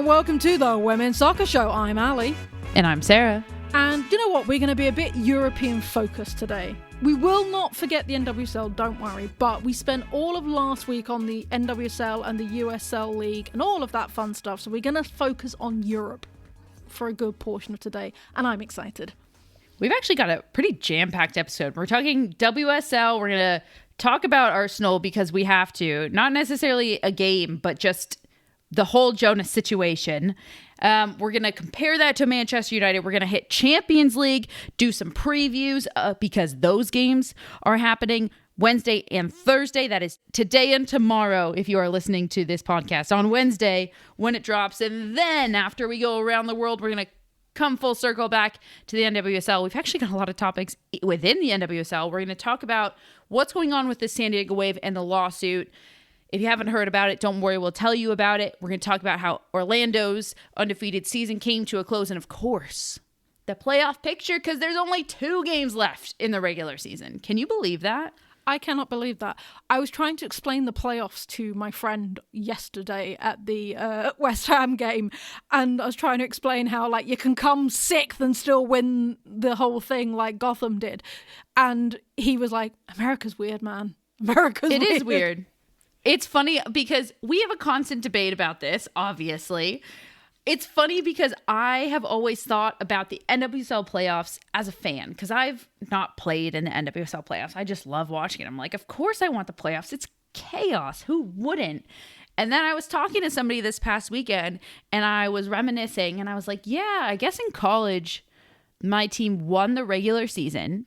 and welcome to the Women's Soccer Show. I'm Allie. And I'm Sara. And you know what? We're going to be a bit European focused today. We will not forget the NWSL, don't worry, but we spent all of last week on the NWSL and the USL League and all of that fun stuff, so we're going to focus on Europe for a good portion of today, and I'm excited. We've actually got a pretty jam-packed episode. We're talking WSL. We're going to talk about Arsenal because we have to. Not necessarily a game, but just the whole Jonas situation. We're going to compare that to Manchester United. We're going to hit Champions League, do some previews because those games are happening Wednesday and Thursday. That is today and tomorrow if you are listening to this podcast on Wednesday when it drops. And then after we go around the world, we're going to come full circle back to the NWSL. We've actually got a lot of topics within the NWSL. We're going to talk about what's going on with the San Diego Wave and the lawsuit. If you haven't heard about it, don't worry, we'll tell you about it. We're going to talk about how Orlando's undefeated season came to a close. And of course, the playoff picture, because there's only 2 games left in the regular season. Can you believe that? I cannot believe that. I was trying to explain the playoffs to my friend yesterday at the West Ham game, and I was trying to explain how, like, you can come 6th and still win the whole thing like Gotham did. And he was like, America's weird, man. It is weird. It's funny because we have a constant debate about this, obviously. It's funny because I have always thought about the NWSL playoffs as a fan because I've not played in the NWSL playoffs. I just love watching it. I'm like, of course I want the playoffs. It's chaos. Who wouldn't? And then I was talking to somebody this past weekend and I was reminiscing and I was like, yeah, I guess in college, my team won the regular season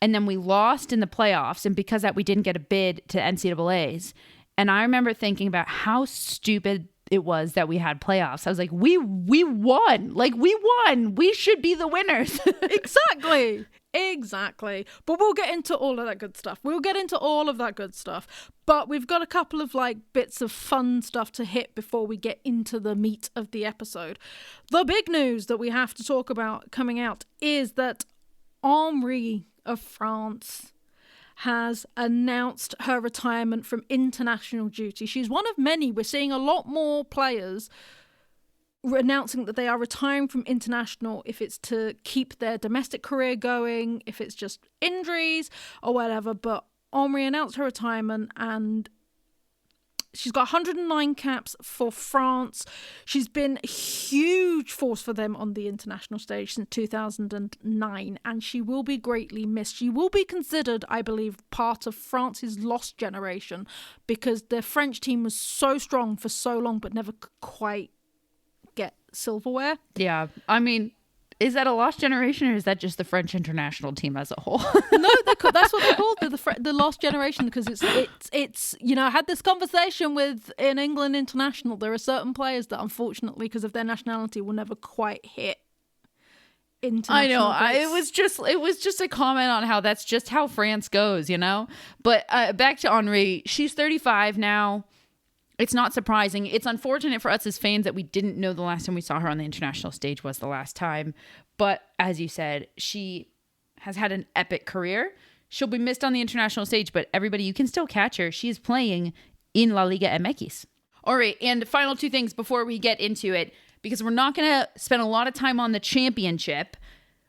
and then we lost in the playoffs. And because of that, we didn't get a bid to NCAAs. And I remember thinking about how stupid it was that we had playoffs. I was like, we won. Like, we won. We should be the winners. Exactly. But we'll get into all of that good stuff. But we've got a couple of bits of fun stuff to hit before we get into the meat of the episode. The big news that we have to talk about coming out is that Henri of France has announced her retirement from international duty. She's one of many. We're seeing a lot more players announcing that they are retiring from international if it's to keep their domestic career going, if it's just injuries or whatever. But Henri announced her retirement and she's got 109 caps for France. She's been a huge force for them on the international stage since 2009, and she will be greatly missed. She will be considered, I believe, part of France's lost generation because the French team was so strong for so long but never could quite get silverware. Yeah, I mean, is that a lost generation or is that just the French international team as a whole? No, that's what they called the lost generation because it's I had this conversation in England international. There are certain players that unfortunately because of their nationality will never quite hit international. I know. It was just a comment on how that's just how France goes, But back to Henri. She's 35 now. It's not surprising. It's unfortunate for us as fans that we didn't know the last time we saw her on the international stage was the last time. But as you said, she has had an epic career. She'll be missed on the international stage, but everybody, you can still catch her. She is playing in La Liga MX. All right, and final 2 things before we get into it, because we're not going to spend a lot of time on the championship.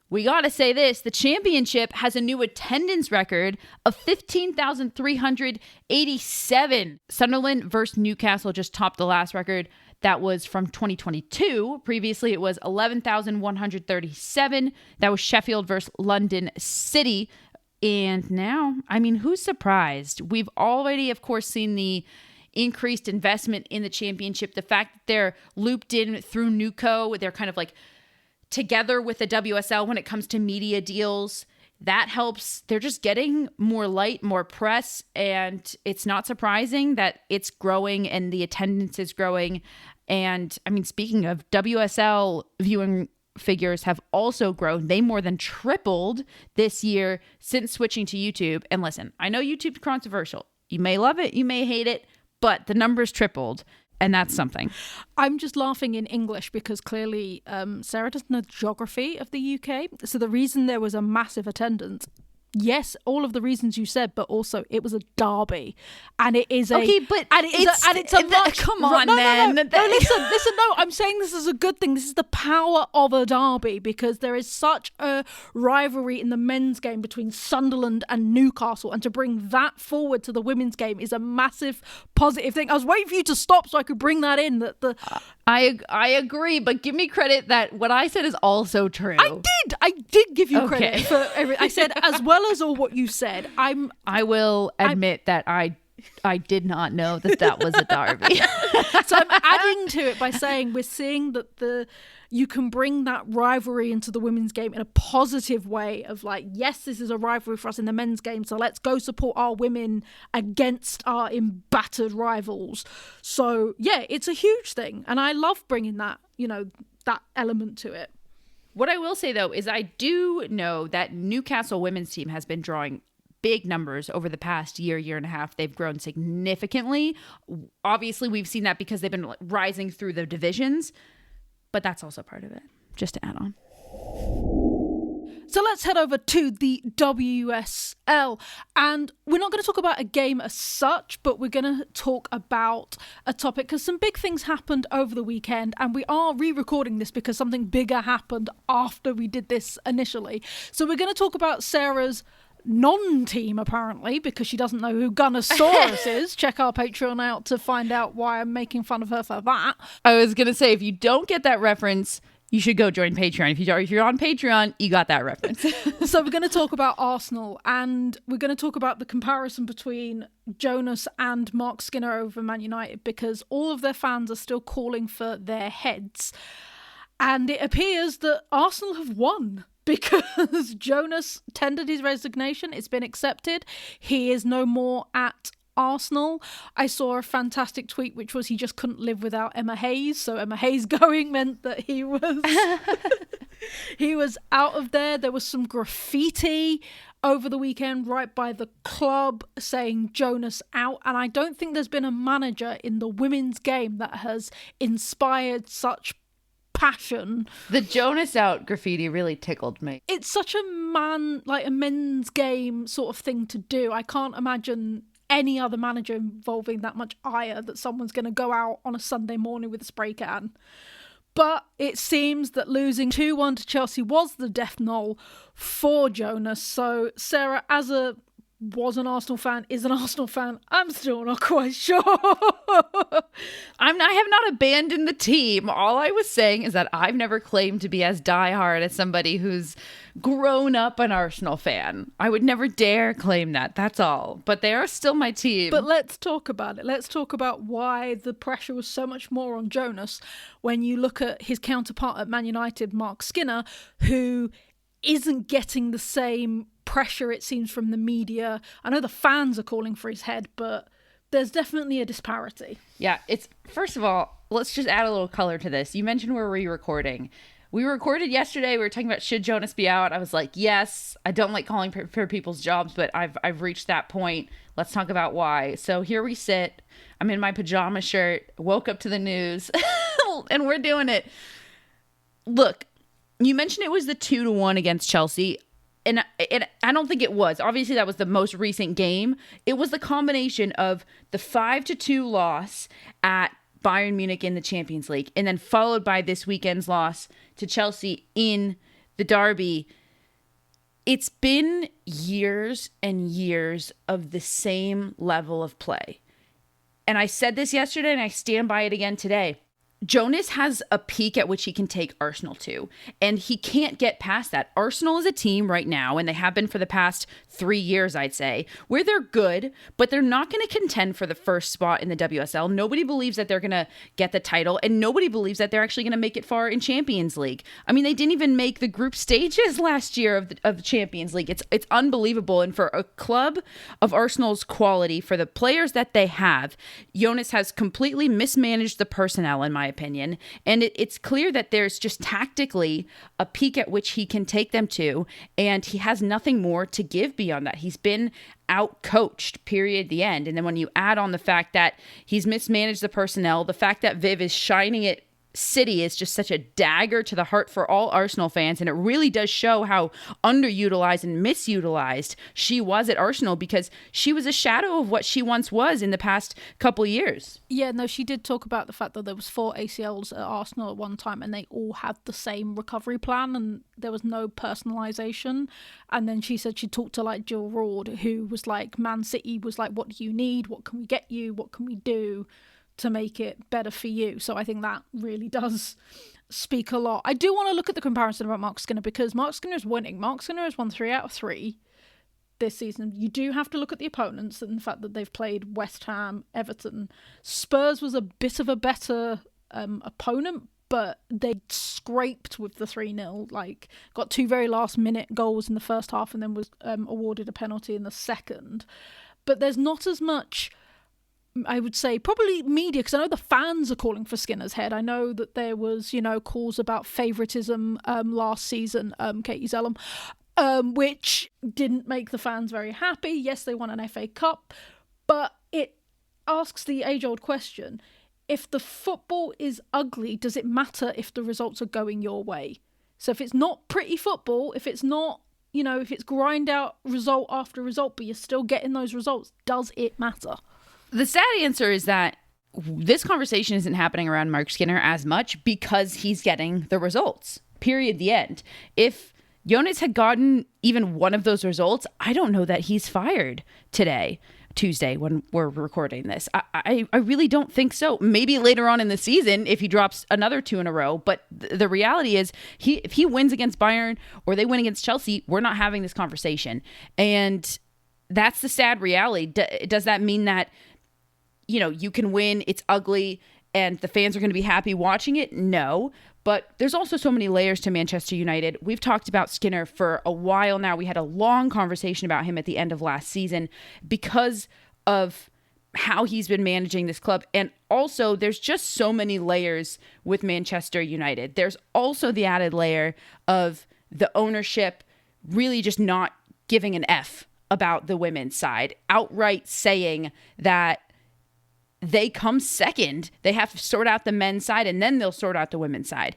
We got to say this, the championship has a new attendance record of 15,387. Sunderland versus Newcastle just topped the last record. That was from 2022. Previously, it was 11,137. That was Sheffield versus London City. And now, I mean, who's surprised? We've already, of course, seen the increased investment in the championship. The fact that they're looped in through Newco, they're kind of like together with the WSL when it comes to media deals. That helps. They're just getting more light, more press, and it's not surprising that it's growing and the attendance is growing. And I mean, speaking of, WSL viewing figures have also grown. They more than tripled this year since switching to YouTube. And listen, I know YouTube's controversial. You may love it, you may hate it, but the numbers tripled. And that's something. I'm just laughing in English because clearly Sarah doesn't know the geography of the UK. So the reason there was a massive attendance, yes, all of the reasons you said, but also it was a derby, and it is a okay, but and it's a much, come on, no, then. No, listen. No, I'm saying this is a good thing. This is the power of a derby, because there is such a rivalry in the men's game between Sunderland and Newcastle, and to bring that forward to the women's game is a massive positive thing. I was waiting for you to stop so I could bring that in. I agree, but give me credit that what I said is also true. I did give you credit for everything. I said, as well as all what you said. I will admit that I did not know that was a derby. So I'm adding to it by saying we're seeing that you can bring that rivalry into the women's game in a positive way of like, yes, this is a rivalry for us in the men's game, so let's go support our women against our embattered rivals. So yeah, it's a huge thing, and I love bringing that, that element to it. What I will say, though, is I do know that Newcastle women's team has been drawing big numbers over the past year and a half. They've grown significantly. Obviously, we've seen that because they've been rising through the divisions, but that's also part of it, just to add on. So let's head over to the WSL, and we're not going to talk about a game as such, but we're going to talk about a topic because some big things happened over the weekend, and we are re-recording this because something bigger happened after we did this initially. So we're going to talk about Sarah's non-team, apparently, because she doesn't know who Gunnosaurus is. Check our Patreon out to find out why I'm making fun of her for that. I was going to say, if you don't get that reference, you should go join Patreon. If you're on Patreon, you got that reference. So we're going to talk about Arsenal, and we're going to talk about the comparison between Jonas and Mark Skinner over Man United, because all of their fans are still calling for their heads. And it appears that Arsenal have won, because Jonas tendered his resignation. It's been accepted. He is no more at Arsenal. I saw a fantastic tweet which was he just couldn't live without Emma Hayes, so Emma Hayes going meant that he was out of there. There was some graffiti over the weekend right by the club saying Jonas out, and I don't think there's been a manager in the women's game that has inspired such passion. The Jonas out graffiti really tickled me. It's such a men's game sort of thing to do. I can't imagine any other manager involving that much ire that someone's going to go out on a Sunday morning with a spray can. But it seems that losing 2-1 to Chelsea was the death knell for Jonas. So Sarah, was an Arsenal fan, is an Arsenal fan, I'm still not quite sure. I have not abandoned the team. All I was saying is that I've never claimed to be as diehard as somebody who's grown up an Arsenal fan. I would never dare claim that. That's all. But they are still my team. But let's talk about it. Let's talk about why the pressure was so much more on Jonas when you look at his counterpart at Man United, Mark Skinner, who isn't getting the same pressure, it seems, from the media. I know the fans are calling for his head, but there's definitely a disparity. Yeah, it's, first of all, let's just add a little color to this. You mentioned we're re-recording. We recorded yesterday. We were talking about should Jonas be out. I was like, yes, I don't like calling for people's jobs, but I've reached that point. Let's talk about why. So here we sit. I'm in my pajama shirt, woke up to the news, and we're doing it. Look, you mentioned it was the 2-1 against Chelsea. And I don't think it was. Obviously, that was the most recent game. It was the combination of the 5-2 loss at Bayern Munich in the Champions League, and then followed by this weekend's loss to Chelsea in the derby. It's been years and years of the same level of play. And I said this yesterday, and I stand by it again today. Jonas has a peak at which he can take Arsenal to, and he can't get past that. Arsenal is a team right now, and they have been for the past 3 years, I'd say, where they're good, but they're not going to contend for the first spot in the WSL. Nobody believes that they're going to get the title, and nobody believes that they're actually going to make it far in Champions League. I mean, they didn't even make the group stages last year of the Champions League. It's unbelievable, and for a club of Arsenal's quality, for the players that they have, Jonas has completely mismanaged the personnel, in my opinion, and it's clear that there's just tactically a peak at which he can take them to, and he has nothing more to give beyond that. He's been out-coached, period, the end. And then when you add on the fact that he's mismanaged the personnel, the fact that Viv is shining it city is just such a dagger to the heart for all Arsenal fans. And it really does show how underutilized and misutilized she was at Arsenal, because she was a shadow of what she once was in the past couple years. Yeah, no, she did talk about the fact that there was 4 ACLs at Arsenal at one time and they all had the same recovery plan and there was no personalisation. And then she said she talked to like Jill Roord, who was like, Man City was like, what do you need? What can we get you? What can we do to make it better for you? So I think that really does speak a lot. I do want to look at the comparison about Mark Skinner, because Mark Skinner is winning. Mark Skinner has won 3 out of 3 this season. You do have to look at the opponents and the fact that they've played West Ham, Everton. Spurs was a bit of a better opponent, but they scraped with the 3-0, like got 2 very last minute goals in the first half and then was awarded a penalty in the second. But there's not as much, I would say, probably media, because I know the fans are calling for Skinner's head. I know that there was, calls about favouritism last season, Katie Zellum, which didn't make the fans very happy. Yes, they won an FA Cup, but it asks the age-old question, if the football is ugly, does it matter if the results are going your way? So if it's not pretty football, if it's not, if it's grind out result after result, but you're still getting those results, does it matter? The sad answer is that this conversation isn't happening around Mark Skinner as much because he's getting the results. Period. The end. If Jonas had gotten even one of those results, I don't know that he's fired today, Tuesday, when we're recording this. I really don't think so. Maybe later on in the season if he drops another 2 in a row. But the reality is, if he wins against Bayern or they win against Chelsea, we're not having this conversation. And that's the sad reality. Does that mean that, you can win, it's ugly, and the fans are going to be happy watching it? No. But there's also so many layers to Manchester United. We've talked about Skinner for a while now. We had a long conversation about him at the end of last season because of how he's been managing this club. And also, there's just so many layers with Manchester United. There's also the added layer of the ownership really just not giving an F about the women's side, outright saying that they come second. They have to sort out the men's side and then they'll sort out the women's side.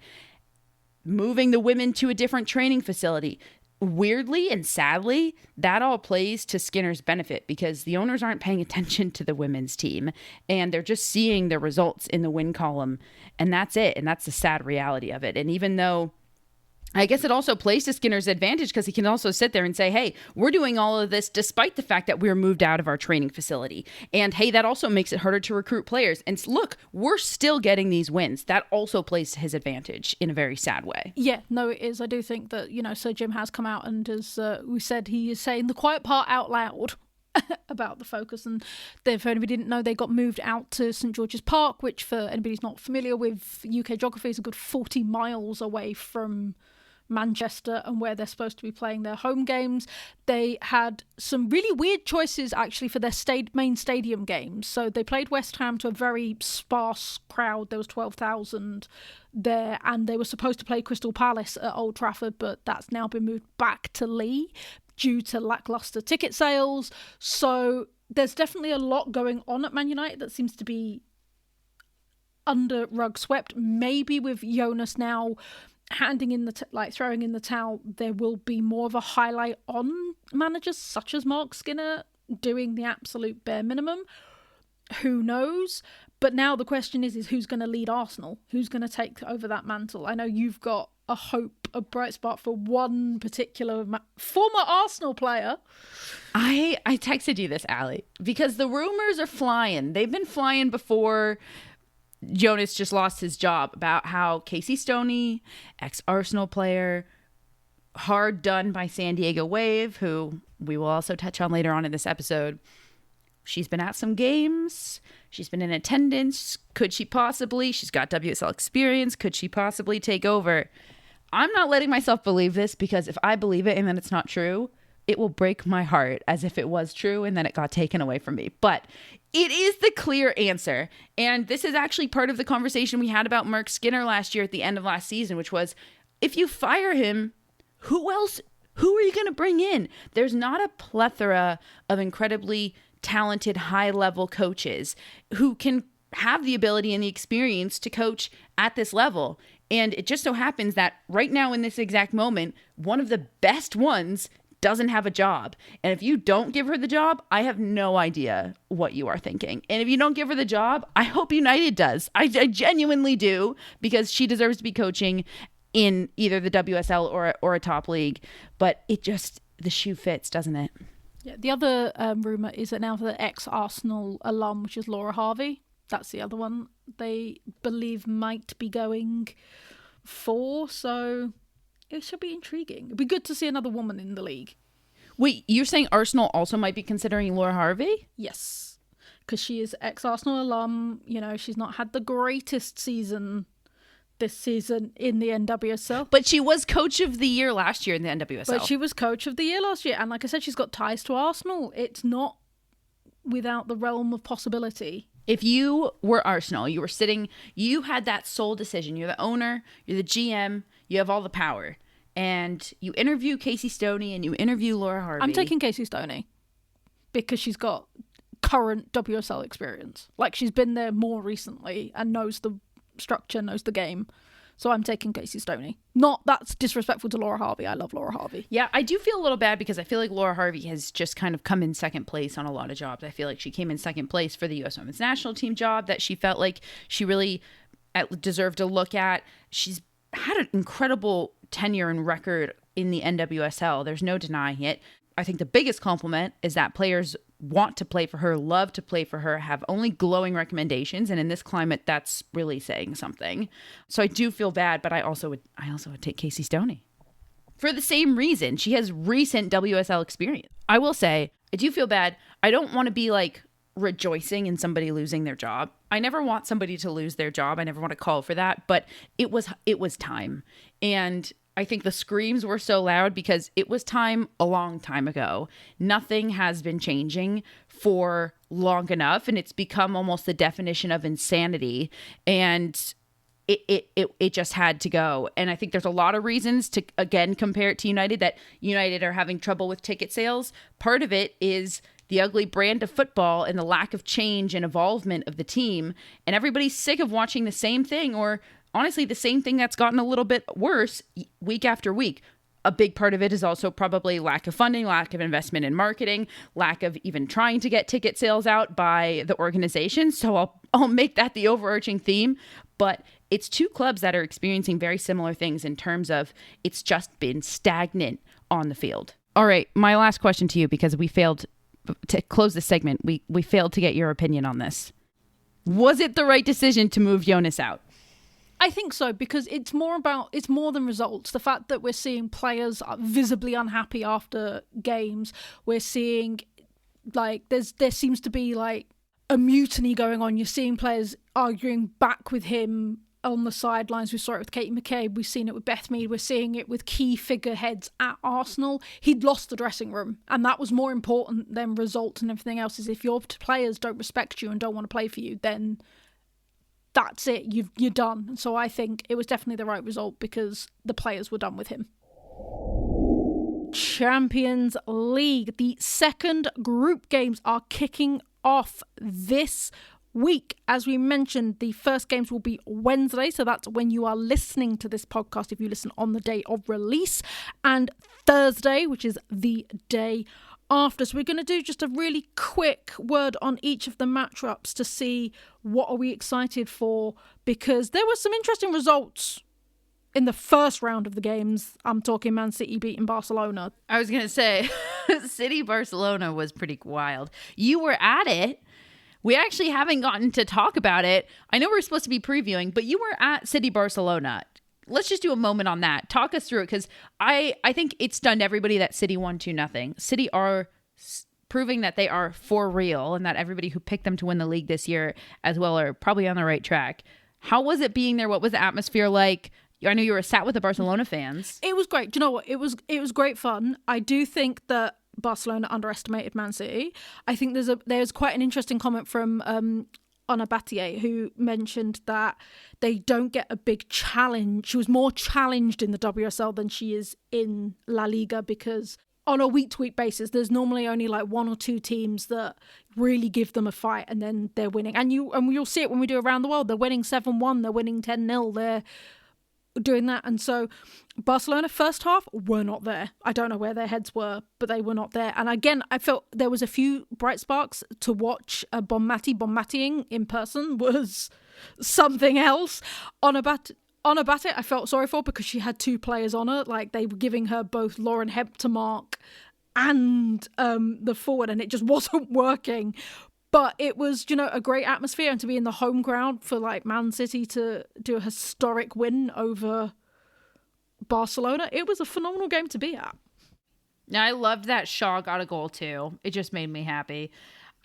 Moving the women to a different training facility. Weirdly and sadly, that all plays to Skinner's benefit because the owners aren't paying attention to the women's team and they're just seeing the results in the win column. And that's it. And that's the sad reality of it. And even though I guess it also plays to Skinner's advantage because he can also sit there and say, hey, we're doing all of this despite the fact that we're moved out of our training facility. And hey, that also makes it harder to recruit players. And look, we're still getting these wins. That also plays to his advantage in a very sad way. Yeah, no, it is. I do think that, Sir Jim has come out and as we said, he is saying the quiet part out loud about the focus. And if anybody didn't know, they got moved out to St George's Park, which for anybody who's not familiar with UK geography is a good 40 miles away from Manchester and where they're supposed to be playing their home games. They had some really weird choices actually for their main stadium games. So they played West Ham to a very sparse crowd. There was 12,000 there, and they were supposed to play Crystal Palace at Old Trafford, but that's now been moved back to Lee due to lackluster ticket sales. So there's definitely a lot going on at Man United that seems to be under rug swept. Maybe with Jonas now handing in throwing in the towel, there will be more of a highlight on managers such as Mark Skinner doing the absolute bare minimum. Who knows? But now the question is who's going to lead Arsenal? Who's going to take over that mantle? I know you've got a hope, a bright spot for one particular former Arsenal player. I texted you this, Allie, because the rumors are flying. They've been flying before Jonas just lost his job about how Casey Stoney, ex-Arsenal player, hard done by San Diego Wave, who we will also touch on later on in this episode. She's been at some games. She's been in attendance. Could she possibly? She's got WSL experience. Could she possibly take over? I'm not letting myself believe this because if I believe it and then it's not true, it will break my heart as if it was true and then it got taken away from me. But it is the clear answer. And this is actually part of the conversation we had about Mark Skinner last year at the end of last season, which was if you fire him, who are you going to bring in? There's not a plethora of incredibly talented high-level coaches who can have the ability and the experience to coach at this level. And it just so happens that right now in this exact moment, one of the best ones doesn't have a job. And if you don't give her the job, I have no idea what you are thinking. And if you don't give her the job, I hope United does. I genuinely do, because she deserves to be coaching in either the WSL or a top league. But it just, the shoe fits, doesn't it? Yeah. The other rumour is that now the ex-Arsenal alum, which is Laura Harvey, that's the other one they believe might be going for. So it should be intriguing. It'd be good to see another woman in the league. Wait, you're saying Arsenal also might be considering Laura Harvey? Yes, because she is ex-Arsenal alum. You know, she's not had the greatest season this season in the NWSL. But she was coach of the year last year in the NWSL. But she was coach of the year last year. And like I said, she's got ties to Arsenal. It's not without the realm of possibility. If you were Arsenal, you were sitting, you had that sole decision. You're the owner, you're the GM, you have all the power. And you interview Casey Stoney and you interview Laura Harvey. I'm taking Casey Stoney because she's got current WSL experience. Like, she's been there more recently and knows the structure, knows the game. So I'm taking Casey Stoney. Not that's disrespectful to Laura Harvey. I love Laura Harvey. Yeah, I do feel a little bad because I feel like Laura Harvey has just kind of come in second place on a lot of jobs. I feel like she came in second place for the U.S. Women's National Team job that she felt like she really deserved a look at. She's had an incredible tenure and record in the NWSL. There's no denying it. I think the biggest compliment is that players want to play for her, love to play for her, have only glowing recommendations. And in this climate, that's really saying something. So I do feel bad, but I also would take Casey Stoney for the same reason. She has recent WSL experience. I will say, I do feel bad. I don't want to be like rejoicing in somebody losing their job. I never want somebody to lose their job. I never want to call for that, but it was time. And I think the screams were so loud because it was time a long time ago. Nothing has been changing for long enough, and it's become almost the definition of insanity. And it just had to go. And I think there's a lot of reasons to, again, compare it to United, that United are having trouble with ticket sales. Part of it is the ugly brand of football and the lack of change and involvement of the team. And everybody's sick of watching the same thing, or honestly, the same thing that's gotten a little bit worse week after week. A big part of it is also probably lack of funding, lack of investment in marketing, lack of even trying to get ticket sales out by the organization. So I'll make that the overarching theme. But it's two clubs that are experiencing very similar things in terms of it's just been stagnant on the field. All right, my last question to you, because we failed to close this segment. We failed to get your opinion on this. Was it the right decision to move Jonas out? I think so, because it's more than results. The fact that we're seeing players visibly unhappy after games, we're seeing like there seems to be like a mutiny going on. You're seeing players arguing back with him on the sidelines. We saw it with Katie McCabe. We've seen it with Beth Mead. We're seeing it with key figureheads at Arsenal. He'd lost the dressing room, and that was more important than results and everything else. Is if your players don't respect you and don't want to play for you, then that's it. You're done. So I think it was definitely the right result because the players were done with him. Champions League. The second group games are kicking off this week. As we mentioned, the first games will be Wednesday, so that's when you are listening to this podcast if you listen on the day of release, and Thursday, which is the day after. So we're going to do just a really quick word on each of the matchups to see what are we excited for, because there were some interesting results in the first round of the games. I'm talking Man City beating Barcelona. I was going to say, City Barcelona was pretty wild. You were at it. We actually haven't gotten to talk about it. I know we're supposed to be previewing, but you were at City Barcelona. Let's just do a moment on that. Talk us through it, because I think it stunned everybody that City won 2-0. City are proving that they are for real, and that everybody who picked them to win the league this year as well are probably on the right track. How was it being there? What was the atmosphere like? I know you were sat with the Barcelona fans. It was great. Do you know what? It was great fun. I do think that Barcelona underestimated Man City. I think there's quite an interesting comment from Anna Battier, who mentioned that they don't get a big challenge. She was more challenged in the WSL than she is in La Liga, because on a week-to-week basis, there's normally only like one or two teams that really give them a fight, and then they're winning. And you'll see it when we do around the world. They're winning 7-1, they're winning 10-0, they're doing that. And so Barcelona first half were not there. I don't know where their heads were, but they were not there. And again, I felt there was a few bright sparks to watch. Bonmatiing in person was something else. On a bat, I felt sorry for because she had two players on her. Like, they were giving her both Lauren Hemp to mark and the forward, and it just wasn't working. But it was, a great atmosphere, and to be in the home ground for like Man City to do a historic win over Barcelona, it was a phenomenal game to be at. Now, I loved that Shaw got a goal too. It just made me happy.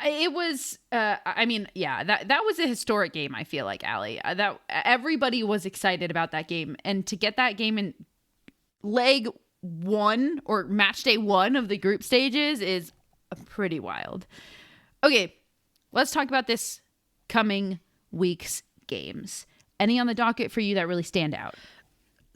It was, that was a historic game. I feel like, Allie, that everybody was excited about that game, and to get that game in leg 1 or match day 1 of the group stages is pretty wild. Okay, let's talk about this coming week's games. Any on the docket for you that really stand out?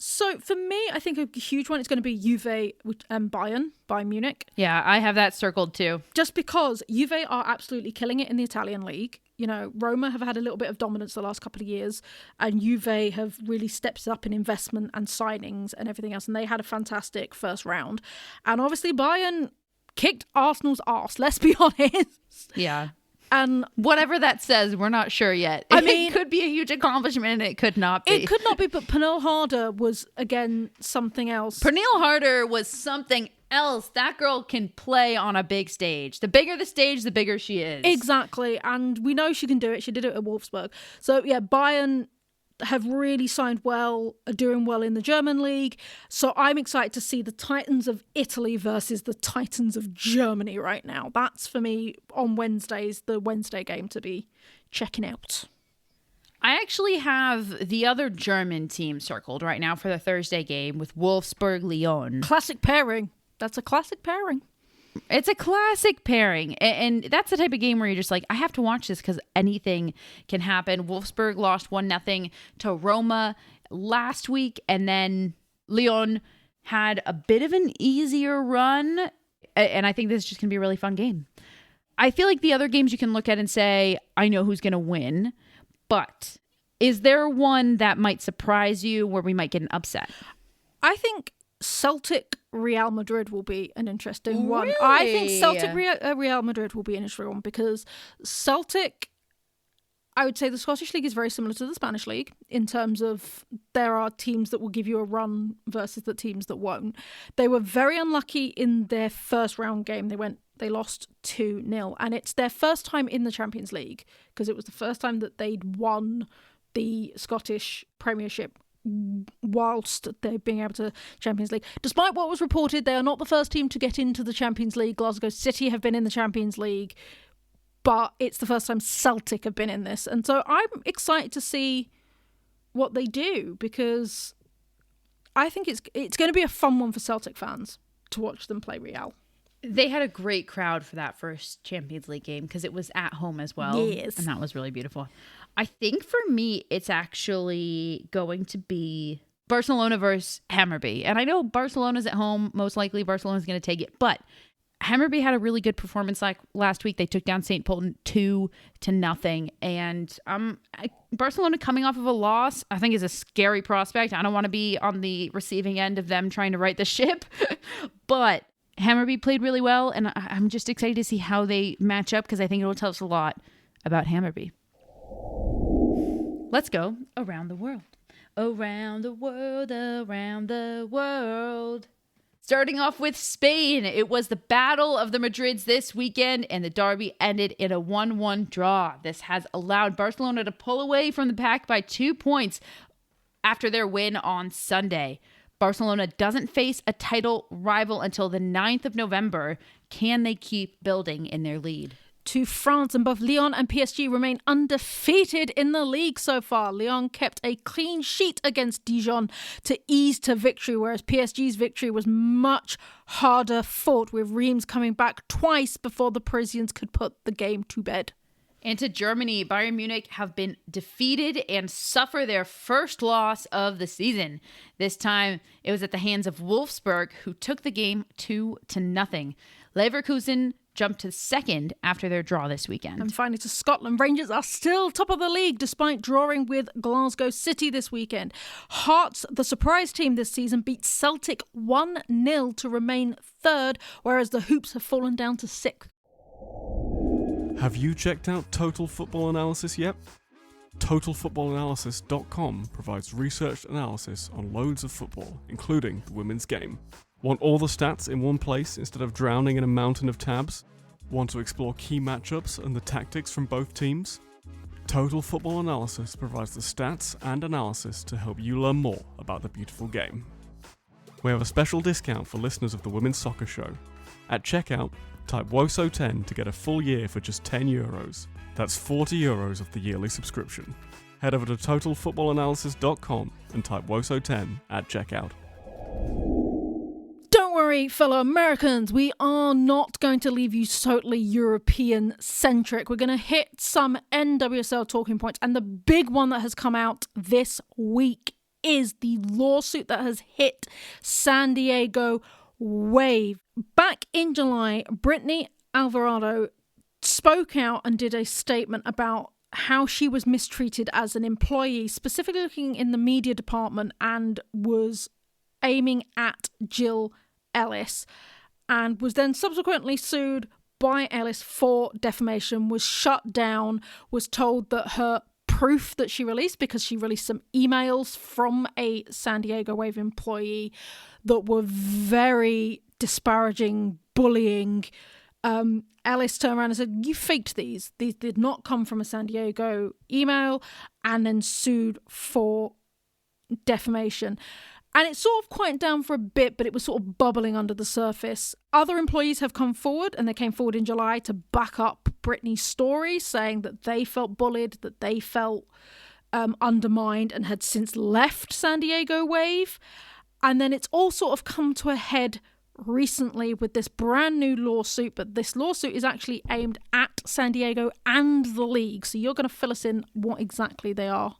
So for me, I think a huge one is going to be Juve and Bayern Munich. Yeah, I have that circled too. Just because Juve are absolutely killing it in the Italian league. Roma have had a little bit of dominance the last couple of years, and Juve have really stepped up in investment and signings and everything else, and they had a fantastic first round. And obviously Bayern kicked Arsenal's arse, let's be honest. Yeah. And whatever that says, we're not sure yet. I mean, it could be a huge accomplishment, and it could not be. It could not be, but Pernille Harder was, again, something else. Pernille Harder was something else. That girl can play on a big stage. The bigger the stage, the bigger she is. Exactly, and we know she can do it. She did it at Wolfsburg. So, yeah, Bayern have really signed well, are doing well in the German league. So I'm excited to see the Titans of Italy versus the Titans of Germany right now. That's, for me, on Wednesdays, the Wednesday game to be checking out. I actually have the other German team circled right now for the Thursday game with Wolfsburg-Lyon. Classic pairing. That's a classic pairing. It's a classic pairing, and that's the type of game where you're just like, I have to watch this because anything can happen. Wolfsburg lost 1-0 to Roma last week, and then Lyon had a bit of an easier run, and I think this is just going to be a really fun game. I feel like the other games you can look at and say, I know who's going to win, but is there one that might surprise you where we might get an upset? I think Celtic Real Madrid will be an interesting one. Really? I think Celtic Real Madrid will be an interesting one because Celtic, I would say the Scottish League is very similar to the Spanish League in terms of there are teams that will give you a run versus the teams that won't. They were very unlucky in their first round game. They lost 2-0, and it's their first time in the Champions League because it was the first time that they'd won the Scottish Premiership whilst they're being able to Champions League. Despite what was reported, they are not the first team to get into the Champions League. Glasgow City have been in the Champions League, but it's the first time Celtic have been in this. And so I'm excited to see what they do because I think it's going to be a fun one for Celtic fans to watch them play Real. They had a great crowd for that first Champions League game because it was at home as well. Yes. And that was really beautiful. I think for me, it's actually going to be Barcelona versus Hammarby. And I know Barcelona's at home. Most likely Barcelona's going to take it. But Hammarby had a really good performance like last week. They took down St. Pölten 2-0. And Barcelona coming off of a loss, I think is a scary prospect. I don't want to be on the receiving end of them trying to right the ship. But Hammarby played really well. And I'm just excited to see how they match up because I think it will tell us a lot about Hammarby. Let's go around the world. Around the world, around the world. Starting off with Spain, it was the Battle of the Madrids this weekend, and the derby ended in a 1-1 draw. This has allowed Barcelona to pull away from the pack by 2 points after their win on Sunday. Barcelona doesn't face a title rival until the 9th of November. Can they keep building in their lead? To France, and both Lyon and PSG remain undefeated in the league so far. Lyon kept a clean sheet against Dijon to ease to victory, whereas PSG's victory was much harder fought, with Reims coming back twice before the Parisians could put the game to bed. And to Germany, Bayern Munich have been defeated and suffer their first loss of the season. This time, it was at the hands of Wolfsburg, who took the game 2-0. Leverkusen jumped to second after their draw this weekend. And finally to Scotland, Rangers are still top of the league despite drawing with Glasgow City this weekend. Hearts, the surprise team this season, beat Celtic 1-0 to remain third, whereas the Hoops have fallen down to sixth. Have you checked out Total Football Analysis yet? TotalFootballAnalysis.com provides researched analysis on loads of football, including the women's game. Want all the stats in one place instead of drowning in a mountain of tabs? Want to explore key matchups and the tactics from both teams? Total Football Analysis provides the stats and analysis to help you learn more about the beautiful game. We have a special discount for listeners of the Women's Soccer Show. At checkout, type WOSO10 to get a full year for just €10. That's €40 of the yearly subscription. Head over to TotalFootballAnalysis.com and type WOSO10 at checkout. Don't worry, fellow Americans, we are not going to leave you totally European-centric. We're going to hit some NWSL talking points, and the big one that has come out this week is the lawsuit that has hit San Diego Wave. Back in July, Brittany Alvarado spoke out and did a statement about how she was mistreated as an employee, specifically looking in the media department, and was aiming at Jill Ellis, and was then subsequently sued by Ellis for defamation, was shut down, was told that her proof that she released, because she released some emails from a San Diego Wave employee that were very disparaging, bullying. Ellis turned around and said, "You faked these. These did not come from a San Diego email," and then sued for defamation. And it sort of quieted down for a bit, but it was sort of bubbling under the surface. Other employees have come forward, and they came forward in July to back up Brittany's story, saying that they felt bullied, that they felt undermined, and had since left San Diego Wave. And then it's all sort of come to a head recently with this brand new lawsuit, but this lawsuit is actually aimed at San Diego and the league. So you're going to fill us in what exactly they are.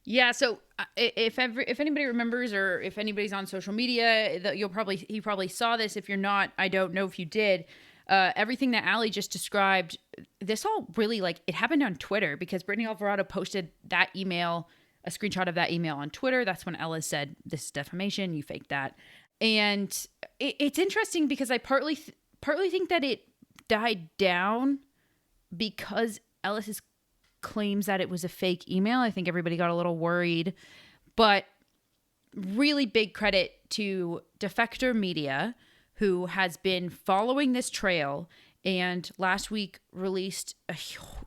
Yeah, so if anybody remembers, or if anybody's on social media, you probably saw this. If you're not, I don't know if you did. Everything that Allie just described, this all really, it happened on Twitter, because Brittany Alvarado posted that email, a screenshot of that email on Twitter. That's when Ellis said, "This is defamation. You faked that." And it's interesting because I partly think that it died down because Ellis claims that it was a fake email. I think everybody got a little worried, but really big credit to Defector Media, who has been following this trail and last week released a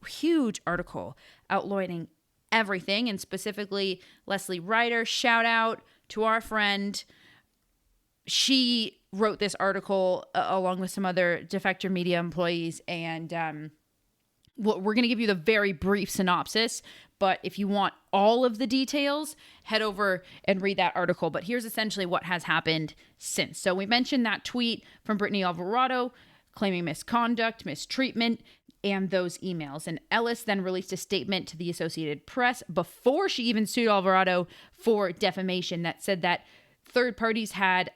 huge article outlining everything, and specifically Leslie Ryder, shout out to our friend. She wrote this article along with some other Defector Media employees, and we're going to give you the very brief synopsis, but if you want all of the details, head over and read that article. But here's essentially what has happened since. So we mentioned that tweet from Brittany Alvarado claiming misconduct, mistreatment, and those emails. And Ellis then released a statement to the Associated Press before she even sued Alvarado for defamation that said that third parties had,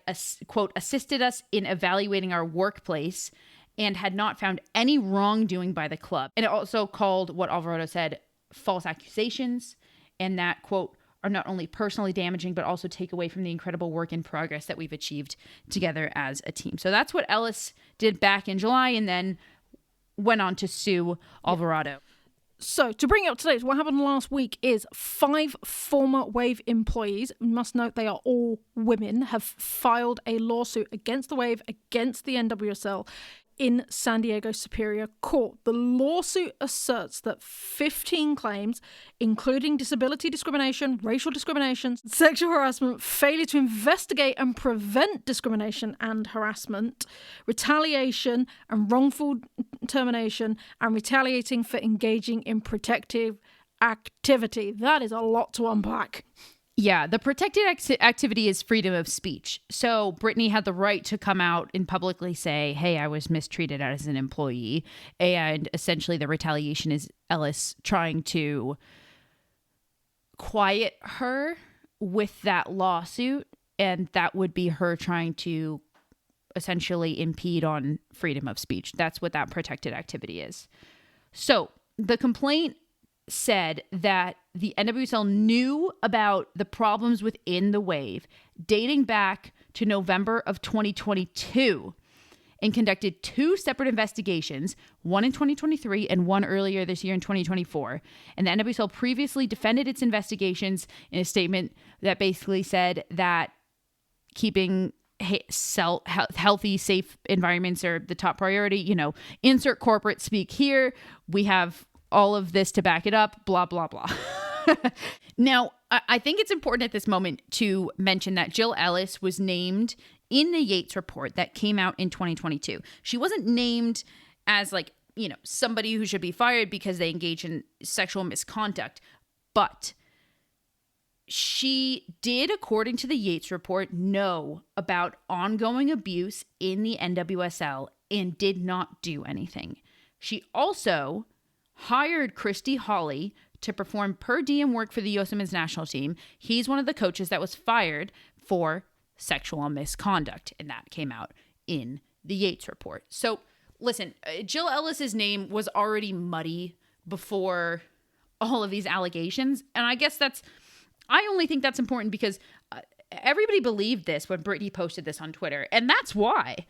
quote, assisted us in evaluating our workplace and had not found any wrongdoing by the club. And it also called what Alvarado said false accusations, and that, quote, are not only personally damaging, but also take away from the incredible work in progress that we've achieved together as a team. So that's what Ellis did back in July, and then went on to sue Alvarado. So, to bring it up to date, what happened last week is 5 former Wave employees, we must note they are all women, have filed a lawsuit against the Wave, against the NWSL, in San Diego Superior Court. The lawsuit asserts that 15 claims, including disability discrimination, racial discrimination, sexual harassment, failure to investigate and prevent discrimination and harassment, retaliation and wrongful termination, and retaliating for engaging in protective activity. That is a lot to unpack. Yeah, the protected activity is freedom of speech. So Brittany had the right to come out and publicly say, hey, I was mistreated as an employee. And essentially the retaliation is Ellis trying to quiet her with that lawsuit. And that would be her trying to essentially impede on freedom of speech. That's what that protected activity is. So the complaint said that the NWSL knew about the problems within the wave dating back to November of 2022 and conducted 2 separate investigations, one in 2023 and one earlier this year in 2024. And the NWSL previously defended its investigations in a statement that basically said that keeping healthy, safe environments are the top priority. You know, insert corporate speak here. We have all of this to back it up, blah, blah, blah. Now, I think it's important at this moment to mention that Jill Ellis was named in the Yates report that came out in 2022. She wasn't named as somebody who should be fired because they engage in sexual misconduct, but she did, according to the Yates report, know about ongoing abuse in the NWSL and did not do anything. She also hired Christy Hawley to perform per diem work for the U.S. Women's National Team. He's one of the coaches that was fired for sexual misconduct, and that came out in the Yates report. So, listen, Jill Ellis's name was already muddy before all of these allegations, and I only think that's important because everybody believed this when Brittany posted this on Twitter, and that's why.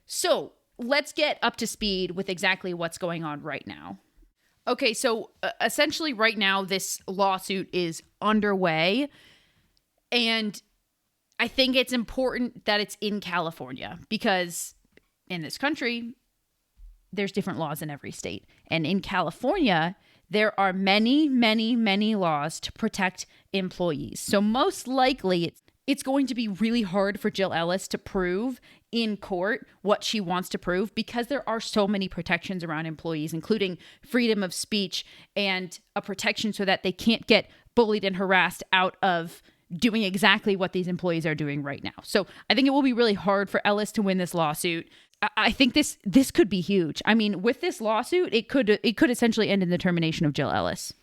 So, let's get up to speed with exactly what's going on right now. Okay, so essentially right now this lawsuit is underway, and I think it's important that it's in California because in this country, there's different laws in every state. And in California, there are many, many, many laws to protect employees. So most likely it's going to be really hard for Jill Ellis to prove in court what she wants to prove because there are so many protections around employees, including freedom of speech and a protection so that they can't get bullied and harassed out of doing exactly what these employees are doing right now. So I think it will be really hard for Ellis to win this lawsuit. I think this could be huge. I mean, with this lawsuit, it could essentially end in the termination of Jill Ellis.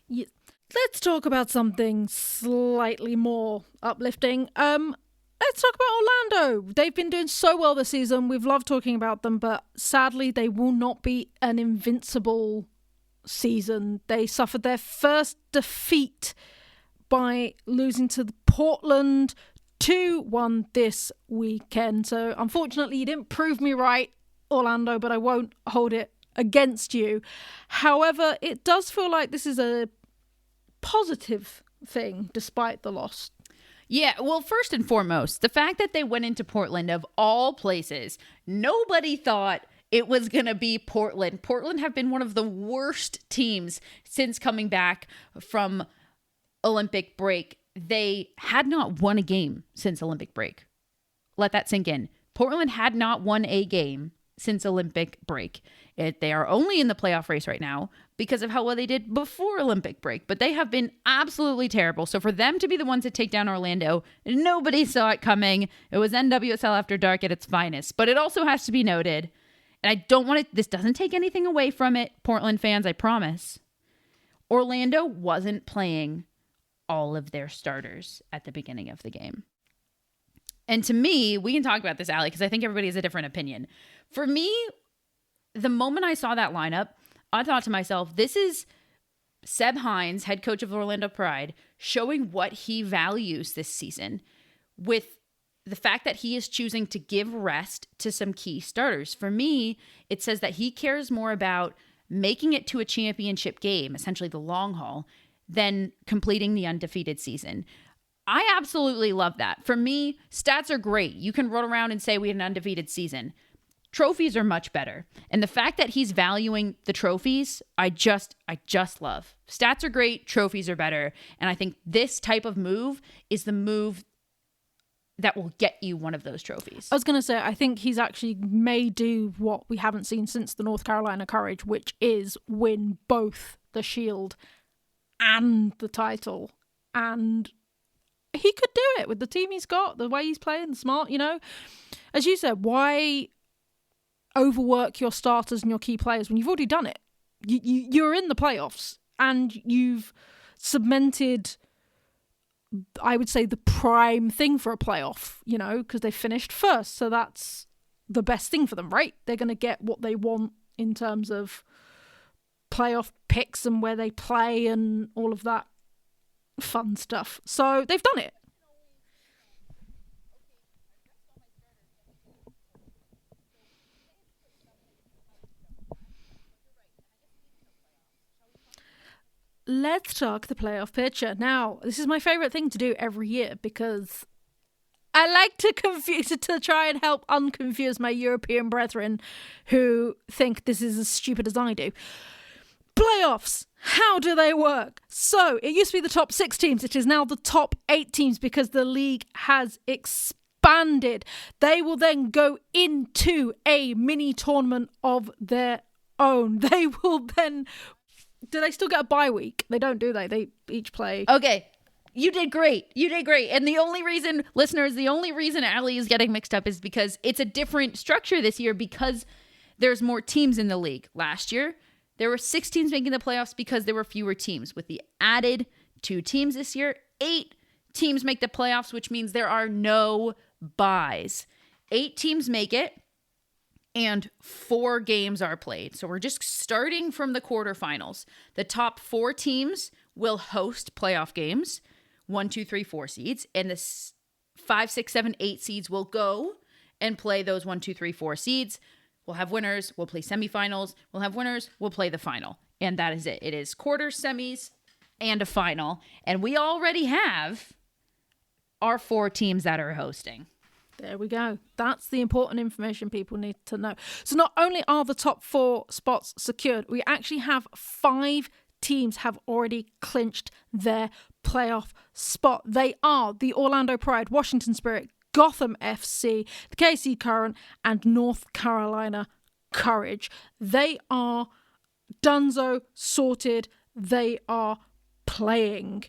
Yeah. Let's talk about something slightly more uplifting. Let's talk about Orlando. They've been doing so well this season. We've loved talking about them, but sadly, they will not be an invincible season. They suffered their first defeat by losing to Portland 2-1 this weekend. So unfortunately, you didn't prove me right, Orlando, but I won't hold it against you. However, it does feel like this is a positive thing despite the loss. Yeah, well, first and foremost, the fact that they went into Portland, of all places, nobody thought it was going to be Portland. Portland have been one of the worst teams since coming back from Olympic break. They had not won a game since Olympic break. Let that sink in. Portland had not won a game since Olympic break. They are only in the playoff race right now because of how well they did before Olympic break, but they have been absolutely terrible. So for them to be the ones that take down Orlando, nobody saw it coming. It was NWSL After Dark at its finest, but it also has to be noted, and I don't want this doesn't take anything away from it, Portland fans, I promise. Orlando wasn't playing all of their starters at the beginning of the game. And to me, we can talk about this, Allie, because I think everybody has a different opinion. For me, the moment I saw that lineup, I thought to myself, this is Seb Hines, head coach of Orlando Pride, showing what he values this season with the fact that he is choosing to give rest to some key starters. For me, it says that he cares more about making it to a championship game, essentially the long haul, than completing the undefeated season. I absolutely love that. For me, stats are great. You can run around and say we had an undefeated season. Trophies are much better. And the fact that he's valuing the trophies, I just love. Stats are great, trophies are better. And I think this type of move is the move that will get you one of those trophies. I was going to say, I think he's actually may do what we haven't seen since the North Carolina Courage, which is win both the Shield and the title. And he could do it with the team he's got, the way he's playing, smart, As you said, why overwork your starters and your key players when you've already done it? You're in the playoffs and you've cemented, I would say, the prime thing for a playoff, because they finished first. So that's the best thing for them, right? They're going to get what they want in terms of playoff picks and where they play and all of that fun stuff. So they've done it. Let's talk the playoff picture. Now, this is my favourite thing to do every year because I like to try and help unconfuse my European brethren who think this is as stupid as I do. Playoffs, how do they work? So, it used to be the top 6 teams. It is now the top 8 teams because the league has expanded. They will then go into a mini tournament of their own. They will then... Do they still get a bye week? They don't, do they? They each play... Okay. You did great. And the only reason, listeners, Allie is getting mixed up is because it's a different structure this year because there's more teams in the league. Last year, there were 6 teams making the playoffs because there were fewer teams. With the added 2 teams this year, 8 teams make the playoffs, which means there are no byes. 8 teams make it, and 4 games are played. So we're just starting from the quarterfinals. The top 4 teams will host playoff games. 1, 2, 3, 4 seeds, and the 5, 6, 7, 8 seeds will go and play those 1, 2, 3, 4 seeds. We'll have winners. We'll play semifinals. We'll have winners. We'll play the final. And that is it. It is quarters, semis, and a final. And we already have our 4 teams that are hosting. There we go. That's the important information people need to know. So not only are the top 4 spots secured, we actually have 5 teams have already clinched their playoff spot. They are the Orlando Pride, Washington Spirit, Gotham FC, the KC Current, and North Carolina Courage. They are donezo, sorted. They are playing.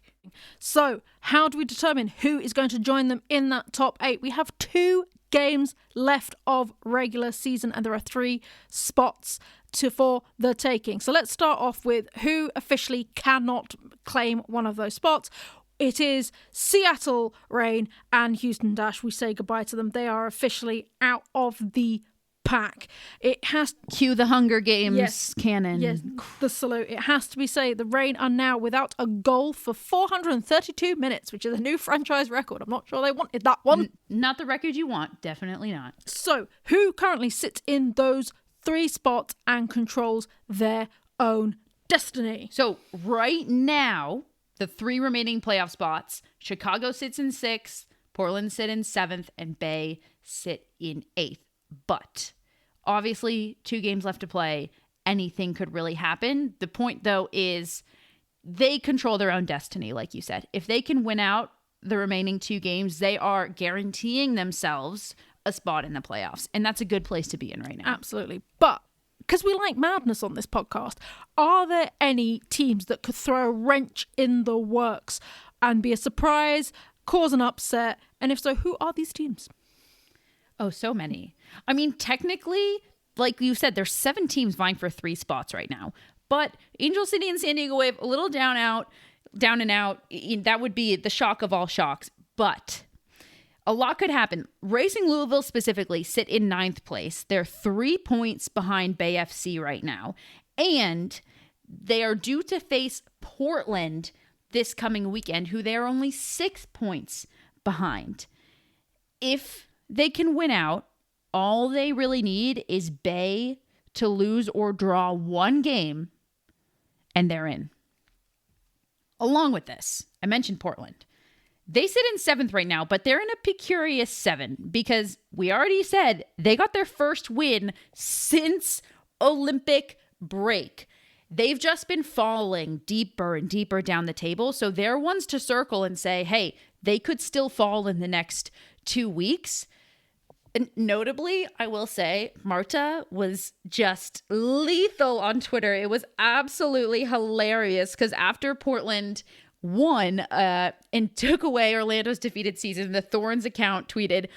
So, how do we determine who is going to join them in that top 8? We have 2 games left of regular season, and there are 3 spots for the taking. So let's start off with who officially cannot claim one of those spots. It is Seattle Reign and Houston Dash. We say goodbye to them. They are officially out of the pack. It has cue the Hunger Games cannon. Yes, the salute. It has to be said, the Reign are now without a goal for 432 minutes, which is a new franchise record. I'm not sure they wanted that one. Not the record you want. Definitely not. So, who currently sits in those 3 spots and controls their own destiny? So, right now, the 3 remaining playoff spots, Chicago sits in 6th, Portland sit in 7th, and Bay sit in 8th. But obviously 2 games left to play. Anything could really happen. The point, though, is they control their own destiny, like you said. If they can win out the remaining 2 games, they are guaranteeing themselves a spot in the playoffs. And that's a good place to be in right now. Absolutely. But because we like madness on this podcast, are there any teams that could throw a wrench in the works and be a surprise, cause an upset? And if so, who are these teams? Oh, so many. I mean, technically, like you said, there's 7 teams vying for 3 spots right now. But Angel City and San Diego Wave, a little down and out. That would be the shock of all shocks. But a lot could happen. Racing Louisville specifically sit in 9th place. They're 3 points behind Bay FC right now. And they are due to face Portland this coming weekend, who they are only 6 points behind. If they can win out, all they really need is Bay to lose or draw 1 game, and they're in. Along with this, I mentioned Portland. They sit in 7th right now, but they're in a precarious 7 because we already said they got their first win since Olympic break. They've just been falling deeper and deeper down the table, so they're ones to circle and say, hey, they could still fall in the next 2 weeks. And notably, I will say, Marta was just lethal on Twitter. It was absolutely hilarious because after Portland won and took away Orlando's defeated season. The Thorns account tweeted,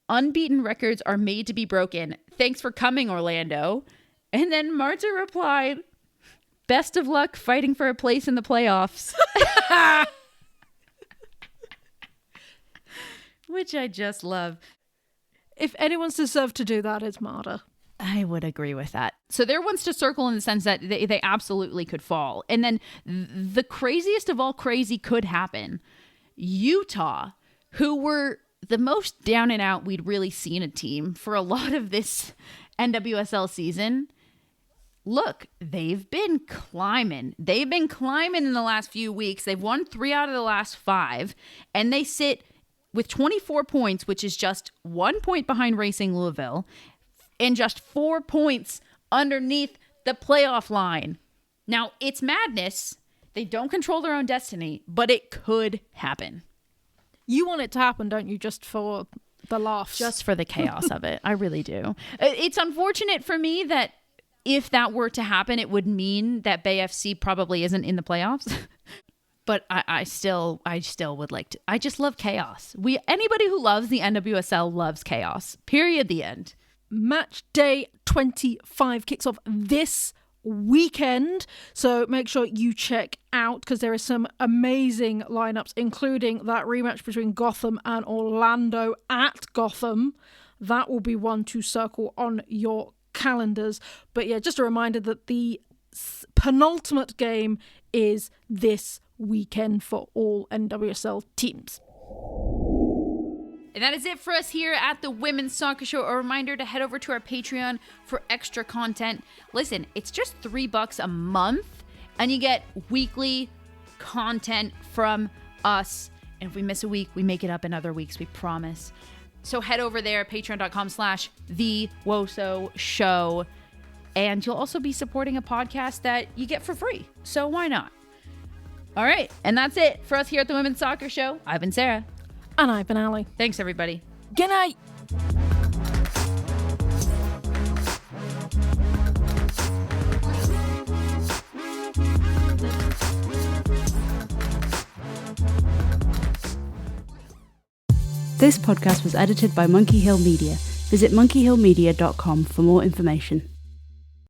"Unbeaten records are made to be broken. Thanks for coming, Orlando." And then Marta replied, "Best of luck fighting for a place in the playoffs." Which I just love. If anyone's deserved to do that, it's Marta. I would agree with that. So they're ones to circle in the sense that they absolutely could fall. And then the craziest of all crazy could happen. Utah, who were the most down and out we'd really seen a team for a lot of this NWSL season. Look, they've been climbing. They've been climbing in the last few weeks. They've won 3 out of the last 5. And they sit with 24 points, which is just 1 point behind Racing Louisville, and just 4 points underneath the playoff line. Now, it's madness. They don't control their own destiny, but it could happen. You want it to happen, don't you? Just for the laughs. Just for the chaos of it. I really do. It's unfortunate for me that if that were to happen, it would mean that Bay FC probably isn't in the playoffs. But I still would like to. I just love chaos. Anybody who loves the NWSL loves chaos. Period. The end. Match day 25 kicks off this weekend, so make sure you check out, because there are some amazing lineups, including that rematch between Gotham and Orlando at Gotham. That will be one to circle on your calendars. But yeah, just a reminder that the penultimate game is this weekend for all NWSL teams. And that is it for us here at the Women's Soccer Show. A reminder to head over to our Patreon for extra content. Listen, it's just $3 a month, and you get weekly content from us. And if we miss a week, we make it up in other weeks, we promise. So head over there, patreon.com/TheWoso Show. And you'll also be supporting a podcast that you get for free. So why not? All right. And that's it for us here at the Women's Soccer Show. I've been Sarah. And I've been Allie. Thanks, everybody. Good night. This podcast was edited by Monkey Hill Media. Visit monkeyhillmedia.com for more information.